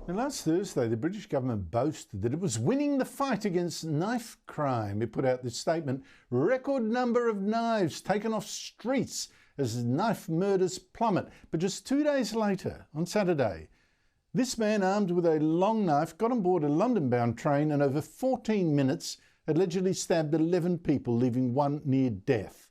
And last Thursday, the British government boasted that it was winning the fight against knife crime. It put out this statement: record number of knives taken off streets as knife murders plummet. But just 2 days later, on Saturday, this man armed with a long knife got on board a London-bound train and over 14 minutes allegedly stabbed 11 people, leaving one near death.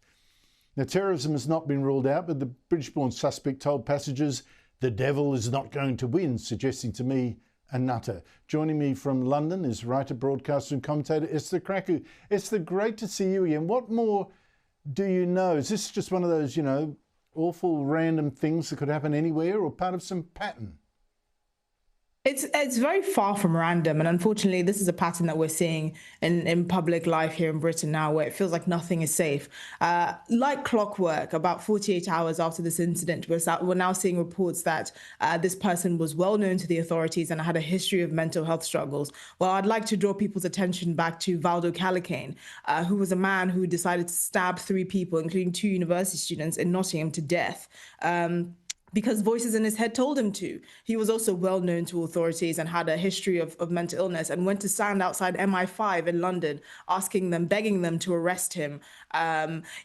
Now, terrorism has not been ruled out, but the British-born suspect told passengers the devil is not going to win, suggesting to me a nutter. Joining me from London is writer, broadcaster and commentator Esther Kraku. Esther, great to see you again. What more do you know? Is this just one of those, awful random things that could happen anywhere, or part of some pattern? It's very far from random, and unfortunately, this is a pattern that we're seeing in public life here in Britain now, where it feels like nothing is safe. Like clockwork, about 48 hours after this incident, we're now seeing reports that this person was well known to the authorities and had a history of mental health struggles. Well, I'd like to draw people's attention back to Valdo Callaghan, who was a man who decided to stab 3 people, including 2 university students in Nottingham, to death. Because voices in his head told him to. He was also well known to authorities and had a history of mental illness, and went to stand outside MI5 in London, begging them to arrest him.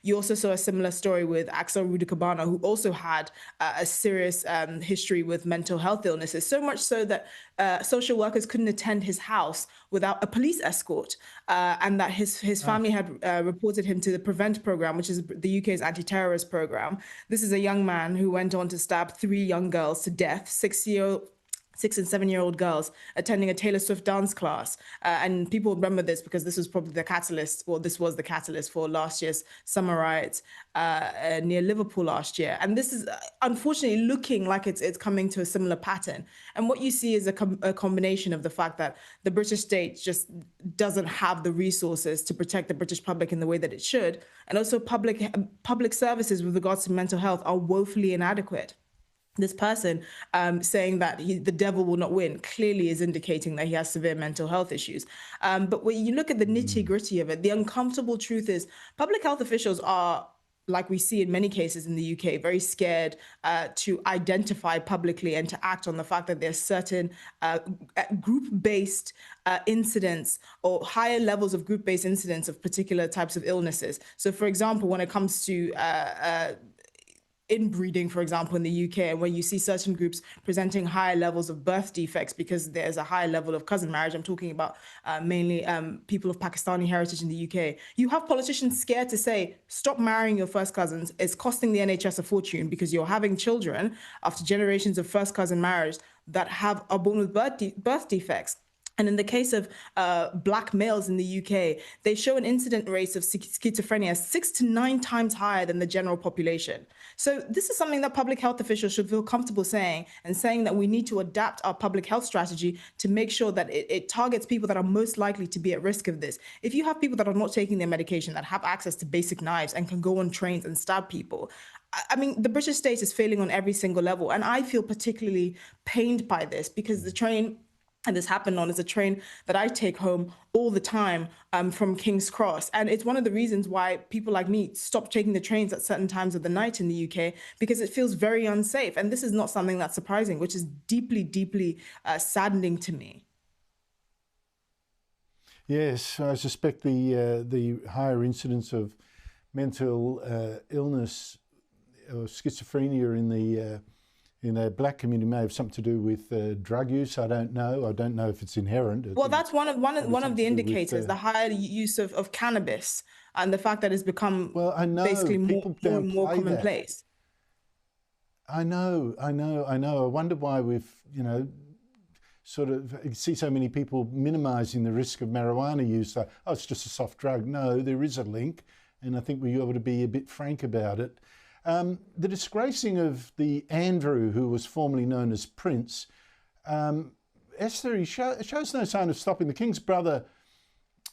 You also saw a similar story with Axel Rudikabana, who also had a serious history with mental health illnesses, so much so that social workers couldn't attend his house without a police escort, and that his family had reported him to the PREVENT program, which is the UK's anti-terrorist program. This is a young man who went on to stab 3 young girls to death, 6 and 7-year-old girls attending a Taylor Swift dance class. And people remember this because this was probably the catalyst, or this was the catalyst for last year's summer riots near Liverpool last year. And this is unfortunately looking like it's coming to a similar pattern. And what you see is a combination of the fact that the British state just doesn't have the resources to protect the British public in the way that it should. And also public services with regards to mental health are woefully inadequate. This person saying that the devil will not win clearly is indicating that he has severe mental health issues. But when you look at the nitty-gritty of it, the uncomfortable truth is public health officials are, like we see in many cases in the UK, very scared to identify publicly and to act on the fact that there's certain group-based incidents or higher levels of group-based incidents of particular types of illnesses. So, for example, when it comes to inbreeding, for example, in the UK, and where you see certain groups presenting higher levels of birth defects because there's a higher level of cousin marriage. I'm talking about mainly people of Pakistani heritage in the UK. You have politicians scared to say, stop marrying your first cousins. It's costing the NHS a fortune because you're having children after generations of first cousin marriage that are born with birth defects. And in the case of black males in the UK, they show an incident rate of schizophrenia 6 to 9 times higher than the general population. So this is something that public health officials should feel comfortable saying, and saying that we need to adapt our public health strategy to make sure that it targets people that are most likely to be at risk of this. If you have people that are not taking their medication, that have access to basic knives and can go on trains and stab people, I mean, the British state is failing on every single level. And I feel particularly pained by this because the train, and this happened on, is a train that I take home all the time from King's Cross. And it's one of the reasons why people like me stop taking the trains at certain times of the night in the UK, because it feels very unsafe. And this is not something that's surprising, which is deeply, deeply saddening to me. Yes, I suspect the higher incidence of mental illness or schizophrenia in the black community may have something to do with drug use. I don't know. I don't know if it's inherent. Well, that's one of the indicators, the higher use of cannabis and the fact that it's become basically more and more commonplace. I know. I wonder why we've, sort of see so many people minimising the risk of marijuana use. Like, oh, it's just a soft drug. No, there is a link, and I think we ought to be a bit frank about it. The disgracing of the Andrew, who was formerly known as Prince, Esther, he shows no sign of stopping. The King's brother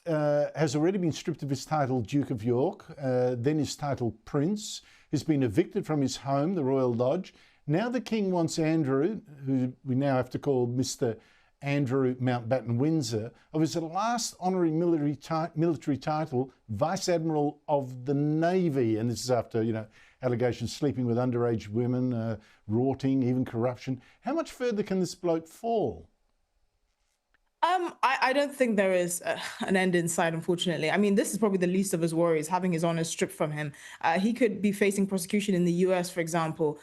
has already been stripped of his title Duke of York, then his title Prince. He's been evicted from his home, the Royal Lodge. Now the King wants Andrew, who we now have to call Mr. Andrew Mountbatten Windsor, of his last honorary military title, Vice Admiral of the Navy. And this is after, allegations sleeping with underage women, rorting, even corruption. How much further can this bloke fall? I don't think there is an end in sight, unfortunately. I mean, this is probably the least of his worries, having his honor stripped from him. He could be facing prosecution in the US, for example.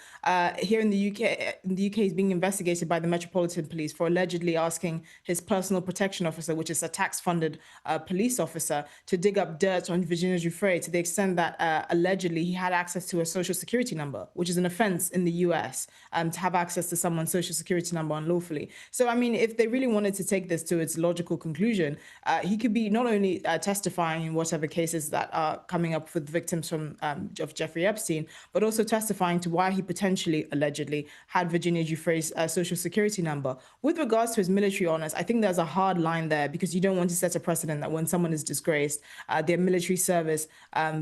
Here in the UK, he's being investigated by the Metropolitan Police for allegedly asking his personal protection officer, which is a tax-funded police officer, to dig up dirt on Virginia Giuffre to the extent that allegedly he had access to a social security number, which is an offense in the US, to have access to someone's social security number unlawfully. So, I mean, if they really wanted to take this to its logical conclusion, he could be not only testifying in whatever cases that are coming up with victims of Jeffrey Epstein, but also testifying to why he potentially, allegedly, had Virginia Giuffre's social security number. With regards to his military honors, I think there's a hard line there because you don't want to set a precedent that when someone is disgraced, their military service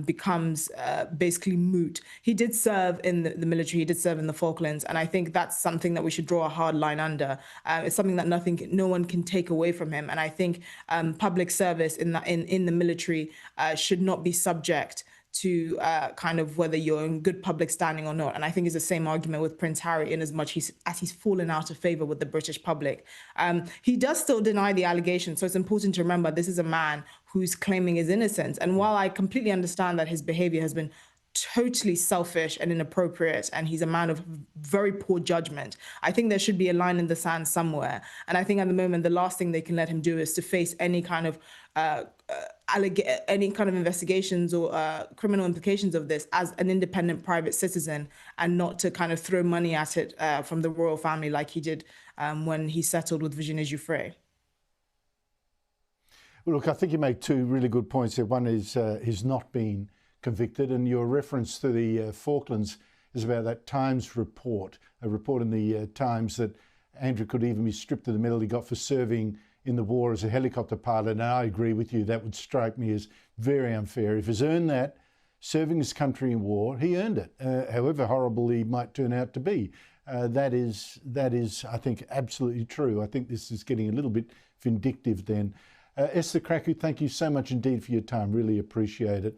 becomes basically moot. He did serve in the military, he did serve in the Falklands, and I think that's something that we should draw a hard line under. It's something that no one can take away from him. And I think public service in the military should not be subject to kind of whether you're in good public standing or not. And I think it's the same argument with Prince Harry, in as much as he's fallen out of favor with the British public. He does still deny the allegation. So it's important to remember this is a man who's claiming his innocence. And while I completely understand that his behavior has been totally selfish and inappropriate, and he's a man of very poor judgment, I think there should be a line in the sand somewhere. And I think at the moment the last thing they can let him do is to face any kind of any kind of investigations or criminal implications of this as an independent private citizen, and not to kind of throw money at it from the royal family like he did when he settled with Virginia Giuffre. Well, look, I think you make two really good points there. One is he's not been convicted, and your reference to the Falklands is about that Times report, a report in the Times that Andrew could even be stripped of the medal he got for serving in the war as a helicopter pilot. And I agree with you, that would strike me as very unfair. If he's earned that, serving his country in war, he earned it, however horrible he might turn out to be. That is, I think, absolutely true. I think this is getting a little bit vindictive then. Esther Kraku, thank you so much indeed for your time. Really appreciate it.